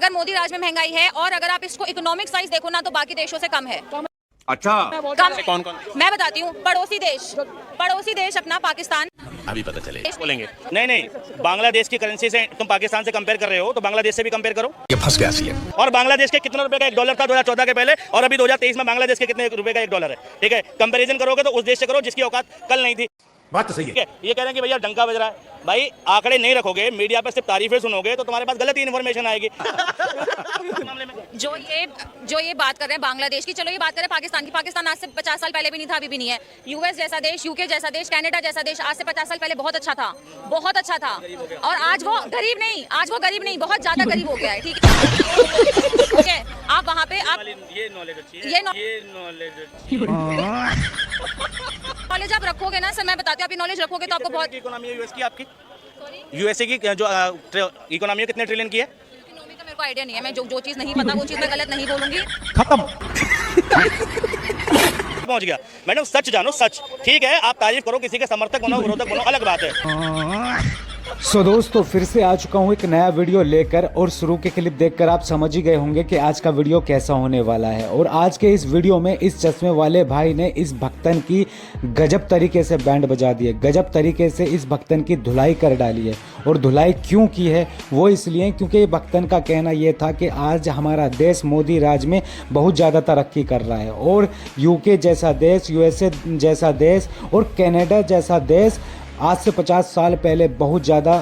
अगर मोदी राज में महंगाई है और अगर आप इसको इकोनॉमिक साइज देखो ना तो बाकी देशों से कम है। अच्छा, कम कौन कौन? मैं बताती हूँ, पड़ोसी देश अपना पाकिस्तान। अभी पता चलेगा, बोलेंगे। नहीं, बांग्लादेश की करेंसी से तुम पाकिस्तान से कंपेयर कर रहे हो तो बांग्लादेश से भी कंपेयर करो। ये फंस गया सी है। और बांग्लादेश के कितने रुपए का $1 था 2014 के पहले, और अभी 2023 में बांग्लादेश के कितने रुपए का $1 है। ठीक है, कंपैरिजन करोगे तो उस देश से करो जिसकी औकात कल नहीं थी। बात तो सही है। ये कह रहे हैं कि भैया डंका बज रहा है। भाई आंकड़े नहीं रखोगे, मीडिया पे सिर्फ तारीफें सुनोगे तो तुम्हारे पास गलत इन्फॉर्मेशन आएगी। जो ये बात कर रहे हैं बांग्लादेश की, चलो ये बात करें पाकिस्तान की। पाकिस्तान आज से 50 साल पहले भी नहीं था, अभी भी नहीं है। यूएस जैसा देश, यूके जैसा देश, कनाडा जैसा देश आज से 50 साल पहले बहुत अच्छा था, बहुत अच्छा था। और आज वो गरीब नहीं, बहुत ज्यादा गरीब हो गया है। ठीक है, आप वहाँ पे आप ये नॉलेज अच्छी है, ये नॉलेज आप रखोगे ना सर, मैं बताती हूँ, आप ये नॉलेज रखोगे तो आपको बहुत। इकोनॉमी है यूएस की, आपकी यूएसए की जो इकोनॉमी है कितने ट्रिलियन की है? इकोनॉमी का मेरे को आइडिया नहीं है, मैं जो चीज़ नहीं पता वो चीज़ मैं गलत नहीं बोलूंगी। खत्म। पहुंच गया मैडम, सच जानो, सच। ठीक है, आप तारीफ करो, किसी के समर्थक बनो, विरोधक बनो, अलग बात है। सो दोस्तों, फिर से आ चुका हूँ एक नया वीडियो लेकर, और शुरू के क्लिप देखकर आप समझ ही गए होंगे कि आज का वीडियो कैसा होने वाला है। और आज के इस वीडियो में इस चश्मे वाले भाई ने इस भक्तन की गजब तरीके से बैंड बजा दी है, गजब तरीके से इस भक्तन की धुलाई कर डाली है। और धुलाई क्यों की है वो इसलिए क्योंकि ये भक्तन का कहना ये था कि आज हमारा देश मोदी राज में बहुत ज़्यादा तरक्की कर रहा है, और यूके जैसा देश, यूएसए जैसा देश और कनाडा जैसा देश आज से 50 साल पहले बहुत ज़्यादा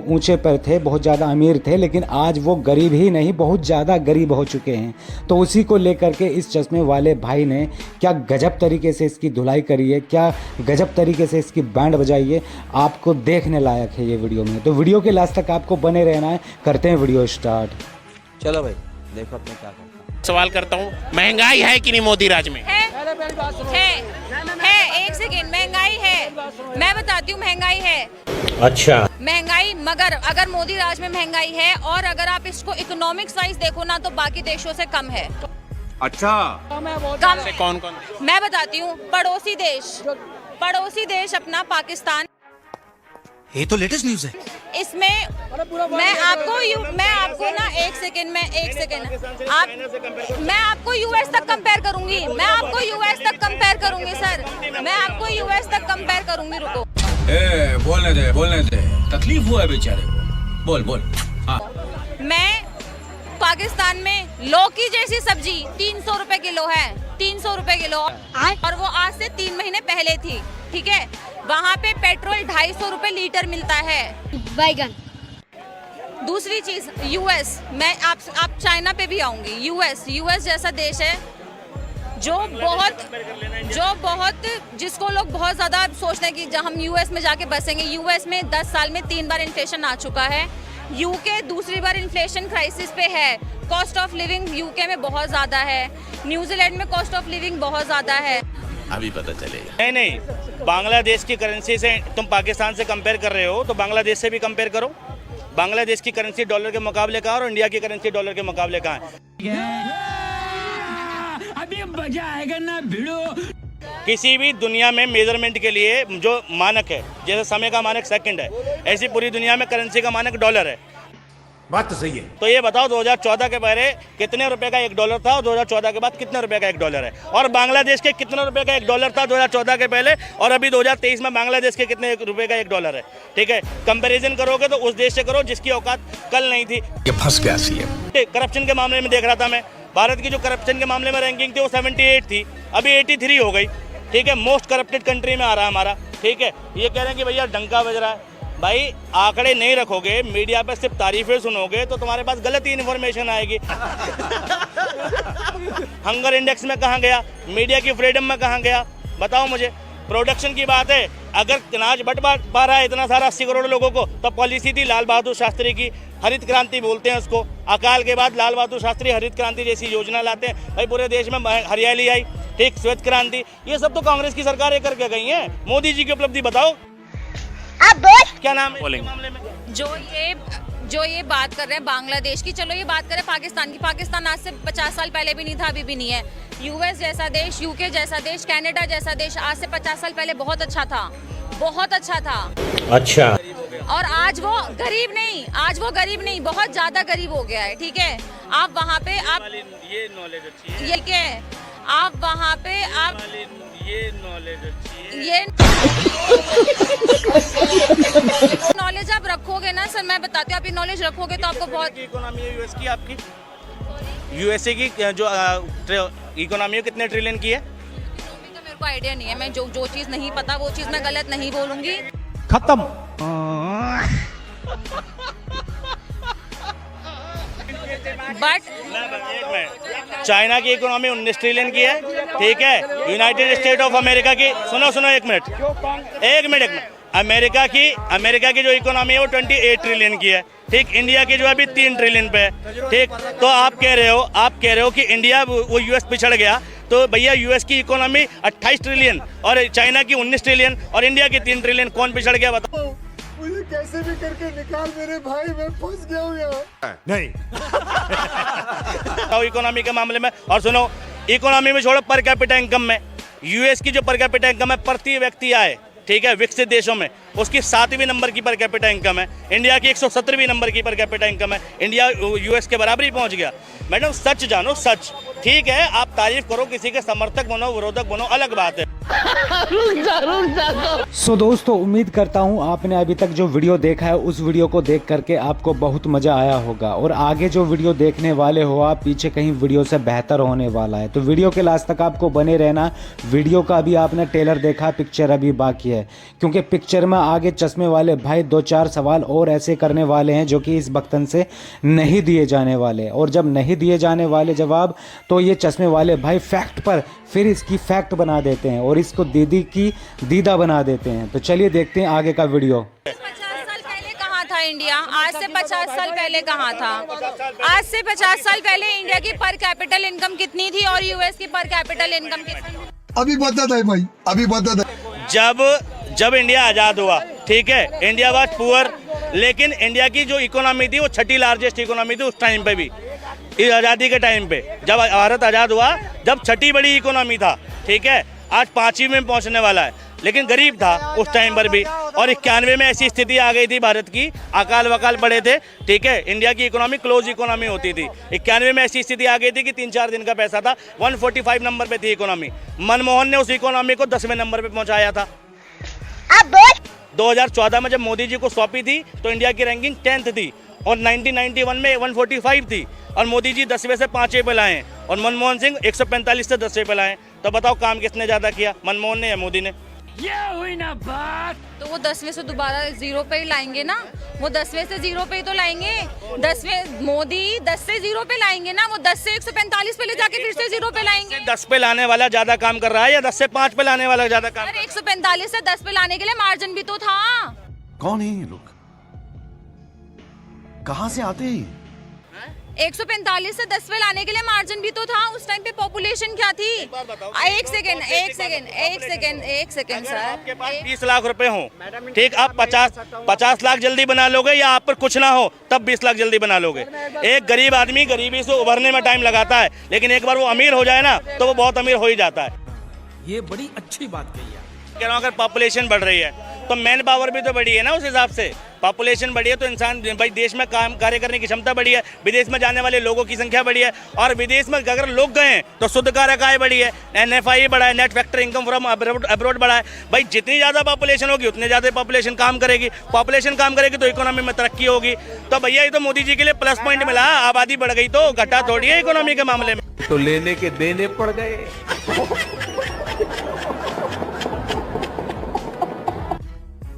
ऊंचे पर थे, बहुत ज़्यादा अमीर थे, लेकिन आज वो गरीब ही नहीं बहुत ज़्यादा गरीब हो चुके हैं। तो उसी को लेकर के इस चश्मे वाले भाई ने क्या गजब तरीके से इसकी धुलाई करी है, क्या गजब तरीके से इसकी बैंड बजाई है, आपको देखने लायक है ये वीडियो में। तो वीडियो के लास्ट तक आपको बने रहना है। करते हैं वीडियो स्टार्ट। चलो भाई देखो अपने क्या करता है। सवाल करता हूँ, महंगाई है कि नहीं मोदी राज में? है, एक सेकेंड, महंगाई है, मैं बताती हूँ महंगाई है। अच्छा, महंगाई, मगर अगर मोदी राज में महंगाई है और अगर आप इसको इकोनॉमिक साइज देखो ना तो बाकी देशों से कम है। अच्छा, कम है। कौन कौन? मैं बताती हूँ, पड़ोसी देश अपना पाकिस्तान। ये तो लेटेस्ट न्यूज़ है। इसमें मैं आपको ना एक सेकेंड मैं आपको यूएस तक कंपेयर करूंगी, सर, मैं आपको यूएस तक कंपेयर करूंगी। रुको, बोलने दे, तकलीफ हुआ है बेचारे को, बोल। हाँ। मैं पाकिस्तान में लौकी जैसी सब्जी 300 रुपए किलो है, 300 रुपए किलो, और वो आज से 3 महीने पहले थी। ठीक है, वहाँ पे पेट्रोल 250 रुपए लीटर मिलता है। बैगन। दूसरी चीज, यूएस, मैं आप चाइना पे भी आऊंगी। यूएस जैसा देश है जो बहुत जिसको लोग बहुत ज्यादा सोचते हैं कि जब हम यूएस में जाके बसेंगे। यूएस में 10 साल में 3 बार इन्फ्लेशन आ चुका है। यूके दूसरी बार इन्फ्लेशन क्राइसिस पे है। कॉस्ट ऑफ लिविंग यूके में बहुत ज्यादा है। न्यूजीलैंड में कॉस्ट ऑफ लिविंग बहुत ज्यादा है। अभी पता चलेगा। नहीं, बांग्लादेश की करेंसी से तुम पाकिस्तान से कंपेयर कर रहे हो तो बांग्लादेश से भी कंपेयर करो। बांग्लादेश की करेंसी डॉलर के मुकाबले कहाँ और इंडिया की करेंसी डॉलर के मुकाबले कहाँ है? अभी मजा आएगा ना भिड़ो। किसी भी दुनिया में मेजरमेंट के लिए जो मानक है, जैसे समय का मानक सेकंड है, ऐसी पूरी दुनिया में करेंसी का मानक डॉलर है। बात तो सही है। तो ये बताओ 2014 के पहले कितने रुपए का $1 था और 2014 के बाद कितने रुपए का $1 है? और बांग्लादेश के कितने रुपए का $1 था 2014 के पहले, और अभी 2023 में बांग्लादेश के कितने रुपए का $1 है? ठीक है, कंपैरिजन करोगे तो उस देश से करो जिसकी औकात कल नहीं थी। ये फंस गया सी है। करप्शन के मामले में देख रहा था मैं, भारत की जो करप्शन के मामले में रैंकिंग थी वो 78 थी, अभी 83 हो गई। ठीक है, मोस्ट करप्टेड कंट्री में आ रहा है हमारा। ठीक है, ये कह रहे हैं कि भैया डंका बज रहा है। भाई आंकड़े नहीं रखोगे, मीडिया पे सिर्फ तारीफें सुनोगे तो तुम्हारे पास गलत ही इन्फॉर्मेशन आएगी। हंगर इंडेक्स में कहाँ गया, मीडिया की फ्रीडम में कहाँ गया, बताओ मुझे। प्रोडक्शन की बात है, अगर अनाज बट पा रहा है इतना सारा 80 करोड़ लोगों को, तो पॉलिसी थी लाल बहादुर शास्त्री की, हरित क्रांति बोलते हैं उसको। अकाल के बाद लाल बहादुर शास्त्री हरित क्रांति जैसी योजना लाते हैं। भाई पूरे देश में हरियाली आई, ठीक, श्वेत क्रांति, ये सब तो कांग्रेस की सरकारें करके गई हैं। मोदी जी की उपलब्धि बताओ, आप बोल। क्या नाम है इसके मामले में? जो ये बात कर रहे हैं बांग्लादेश की, चलो ये बात करें पाकिस्तान की। पाकिस्तान आज से 50 साल पहले भी नहीं था, अभी भी नहीं है। यूएस जैसा देश, यूके जैसा देश, कनाडा जैसा देश आज से 50 साल पहले बहुत अच्छा था, बहुत अच्छा था। अच्छा, और आज वो गरीब नहीं, बहुत ज्यादा गरीब हो गया है, ठीक है। आप वहाँ पे आप ये नॉलेज अच्छी है, ये क्या है, आप वहाँ पे आप ये नॉलेज अच्छी है। ये नॉलेज आप रखोगे ना सर, मैं बताती हूँ, आप ये नॉलेज रखोगे तो आपको बहुत। इकोनॉमी है यूएस की, आपकी यूएसए की जो इकोनॉमी है कितने ट्रिलियन की है? तो मेरे को आइडिया नहीं है, मैं जो चीज़ नहीं पता वो चीज़ मैं गलत नहीं बोलूँगी। खत्म। बट चाइना की इकोनॉमी 19 ट्रिलियन की है, ठीक है। यूनाइटेड स्टेट ऑफ अमेरिका की, सुनो एक मिनट, अमेरिका की जो इकोनॉमी है वो 28 ट्रिलियन की है, ठीक। इंडिया की जो है अभी 3 ट्रिलियन पे है, ठीक। तो आप कह रहे हो कि इंडिया वो यूएस पिछड़ गया, तो भैया यूएस की इकोनॉमी 28 ट्रिलियन और चाइना की 19 ट्रिलियन और इंडिया की 3 ट्रिलियन, कौन पिछड़ गया बताओ? मुझे कैसे भी करके निकाल मेरे भाई, मैं फंस गया हूँ यहाँ। नहीं इकोनॉमी के मामले में। और सुनो, इकोनॉमी में छोड़ो, पर कैपिटा इनकम में यूएस की जो पर कैपिटा इनकम है प्रति व्यक्ति आए, ठीक है, विकसित देशों में उसकी 7वीं नंबर की पर कैपिटा इनकम है। इंडिया की 117वीं नंबर की पर कैपिटा इनकम है। इंडिया यूएस के बराबर ही पहुंच गया। मैडम सच जानो, सच, ठीक है। आप तारीफ करो, किसी के समर्थक बनो, विरोधक बनो, अलग बात है। सो दोस्तों, उम्मीद करता हूँ आपने अभी तक जो वीडियो देखा है उस वीडियो को देख करके आपको बहुत मज़ा आया होगा, और आगे जो वीडियो देखने वाले हो आप, पीछे कहीं वीडियो से बेहतर होने वाला है। तो वीडियो के लास्ट तक आपको बने रहना। वीडियो का अभी आपने ट्रेलर देखा, पिक्चर अभी बाकी है, क्योंकि पिक्चर में आगे चश्मे वाले भाई 2-4 सवाल और ऐसे करने वाले हैं जो कि इस बख्तन से नहीं दिए जाने वाले, और जब नहीं दिए जाने वाले जवाब तो ये चश्मे वाले भाई फैक्ट पर फिर इसकी फैक्ट बना देते हैं और इसको दीदी की दीदा बना देते हैं। तो चलिए देखते हैं आगे का वीडियो। 50 साल पहले कहाँ था इंडिया? आज से 50 साल पहले कहाँ था? आज से 50 साल पहले इंडिया की पर कैपिटल इनकम कितनी थी और यूएस की पर कैपिटल इनकम कितनी थी? अभी बता दे भाई, अभी बता दे। जब इंडिया आज़ाद हुआ, ठीक है, इंडिया वाज पुअर, लेकिन इंडिया की जो इकोनॉमी थी वो 6ठी लार्जेस्ट इकोनॉमी थी उस टाइम पे भी, इस आज़ादी के टाइम पे। जब भारत आज़ाद हुआ, जब 6ठी बड़ी इकोनॉमी था, ठीक है, आज 5वीं में पहुंचने वाला है, लेकिन गरीब था उस टाइम पर भी। और 91 में ऐसी स्थिति आ गई थी भारत की, अकाल वकाल पड़े थे, ठीक है। इंडिया की इकोनॉमी क्लोज इकोनॉमी होती थी। 91 में ऐसी स्थिति आ गई थी कि 3-4 दिन का पैसा था, 145 नंबर पे थी इकोनॉमी। मनमोहन ने उस इकोनॉमी को 10वें नंबर पे पहुंचाया था। 2014 में जब मोदी जी को सौंपी थी तो इंडिया की रैंकिंग 10th थी, और 1991 में 145 थी, और मोदी जी 10वें से 5वें पे लाए, और मनमोहन सिंह 145 से 10वें पे लाए। तो बताओ काम किसने ज़्यादा किया, मनमोहन ने या मोदी ने? ये हुई ना बात। तो वो 10वें से दोबारा 0 पे ही लाएंगे ना, वो 10वें से 0 पे ही तो लाएंगे। 10वें मोदी 10 से 0 पे लाएंगे ना, वो 10 से 145 पे ले जाके फिर से 0 पे लाएंगे। 10 पे लाने वाला ज़्यादा काम कर रहा है या 10 से 5 पे लाने वाला ज़्यादा काम? अरे 145 से 10 पे लाने के लिए मार्जिन भी तो था। कौन है ये लोग, कहाँ से आते हैं? 145 से 10 पे लाने के लिए मार्जिन भी तो था। उस टाइम पे पॉपुलेशन क्या थी? एक सेकेंड सर, आपके पास 20 लाख रुपए हो, ठीक, आप 50 लाख जल्दी बना लोगे, या आप पर कुछ ना हो तब 20 लाख जल्दी बना लोगे? एक गरीब आदमी गरीबी से उभरने में टाइम लगाता है, लेकिन एक बार वो अमीर हो जाए ना तो वो बहुत अमीर हो ही जाता है। ये बड़ी अच्छी बात कही है। कह रहा हूँ, अगर पॉपुलेशन बढ़ रही है तो मैन पावर भी तो बढ़ी है ना, उस हिसाब से पॉपुलेशन बढ़ी है तो इंसान भाई देश में काम कार्य करने की क्षमता बढ़ी है, विदेश में जाने वाले लोगों की संख्या बढ़ी है, और विदेश में अगर लोग गए हैं तो शुद्ध कारक आय बढ़ी है, NFI बढ़ा है, net factor income from abroad बढ़ा है। भाई जितनी ज़्यादा पॉपुलेशन होगी उतनी ज़्यादा पॉपुलेशन काम करेगी, पॉपुलेशन काम करेगी तो इकोनॉमी में तरक्की होगी। तो भैया ये तो मोदी जी के लिए प्लस पॉइंट मिला, आबादी बढ़ गई तो घटा थोड़ी है इकोनॉमी के मामले में। तो लेने के देने पड़ गए।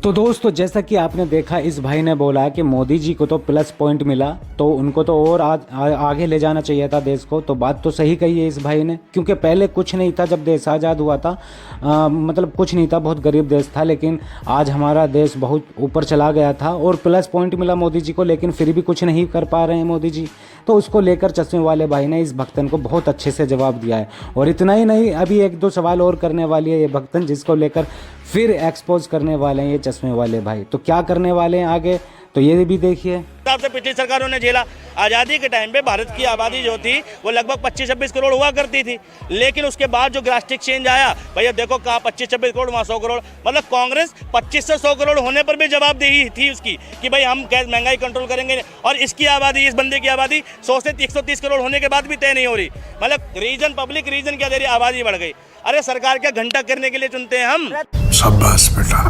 तो दोस्तों, जैसा कि आपने देखा, इस भाई ने बोला कि मोदी जी को तो प्लस पॉइंट मिला तो उनको तो और आगे ले जाना चाहिए था देश को। तो बात तो सही कही है इस भाई ने, क्योंकि पहले कुछ नहीं था जब देश आज़ाद हुआ था, मतलब कुछ नहीं था, बहुत गरीब देश था, लेकिन आज हमारा देश बहुत ऊपर चला गया था और प्लस पॉइंट मिला मोदी जी को, लेकिन फिर भी कुछ नहीं कर पा रहे हैं मोदी जी। तो उसको लेकर चश्मे वाले भाई ने इस भक्तन को बहुत अच्छे से जवाब दिया है। और इतना ही नहीं, अभी 1-2 सवाल और करने वाली है ये भक्तन, जिसको लेकर फिर एक्सपोज करने वाले हैं ये चश्मे वाले भाई। तो क्या करने वाले हैं आगे तो ये भी देखिए। हिसाब से पिछली सरकारों ने झेला। आज़ादी के टाइम पे भारत की आबादी जो थी वो लगभग 25-26 करोड़ हुआ करती थी, लेकिन उसके बाद जो ड्रास्टिक चेंज आया, भैया देखो कहाँ 25-26 करोड़, वहाँ 100 करोड़, मतलब कांग्रेस 25 से 100 करोड़ होने पर भी जवाबदेही थी उसकी कि भाई हम कैसे महंगाई कंट्रोल करेंगे। और इसकी आबादी, इस बंदे की आबादी 100 से 130 करोड़ होने के बाद भी तय नहीं हो रही। मतलब रीजन, पब्लिक रीजन क्या दे रही, आबादी बढ़ गई। अरे सरकार क्या घंटा करने के लिए चुनते हैं हम? शाबाश बेटा,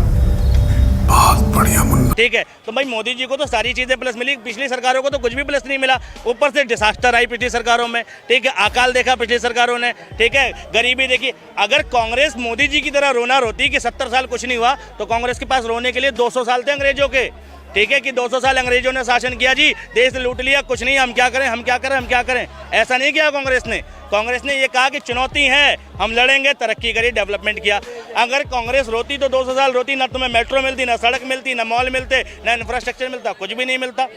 बहुत बढ़िया मुन्ना। ठीक है, तो भाई मोदी जी को तो सारी चीजें प्लस मिली, पिछली सरकारों को तो कुछ भी प्लस नहीं मिला। ऊपर से डिजास्टर आई पिछली सरकारों में, ठीक है, अकाल देखा पिछली सरकारों ने, ठीक है, गरीबी देखी। अगर कांग्रेस मोदी जी की तरह रोना रोती कि 70 साल कुछ नहीं हुआ, तो कांग्रेस के पास रोने के लिए 200 साल थे अंग्रेजों के। ठीक है कि 200 साल अंग्रेजों ने शासन किया जी, देश लूट लिया, कुछ नहीं, हम क्या करें, हम क्या करें, हम क्या करें। ऐसा नहीं किया कांग्रेस ने। कांग्रेस ने ये कहा कि चुनौती है, हम लड़ेंगे, तरक्की करी, डेवलपमेंट किया। अगर कांग्रेस रोती तो 200 साल रोती, ना तुम्हें मेट्रो मिलती, ना सड़क मिलती, ना मॉल मिलते, ना इंफ्रास्ट्रक्चर मिलता, कुछ भी नहीं मिलता।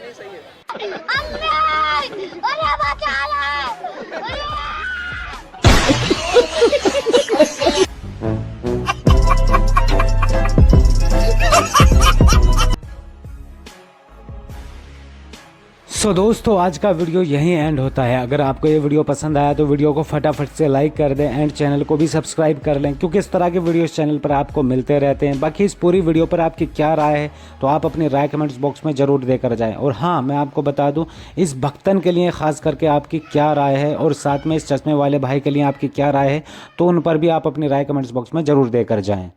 सो दोस्तों, आज का वीडियो यहीं एंड होता है। अगर आपको ये वीडियो पसंद आया तो वीडियो को फटाफट से लाइक कर दें एंड चैनल को भी सब्सक्राइब कर लें, क्योंकि इस तरह के वीडियो इस चैनल पर आपको मिलते रहते हैं। बाकी इस पूरी वीडियो पर आपकी क्या राय है तो आप अपनी राय कमेंट्स बॉक्स में ज़रूर देकर जाएं। और हाँ, मैं आपको बता दूं, इस भक्तन के लिए ख़ास करके आपकी क्या राय है और साथ में इस चश्मे वाले भाई के लिए आपकी क्या राय है, तो उन पर भी आप अपनी राय कमेंट्स बॉक्स में ज़रूर देकर जाएँ।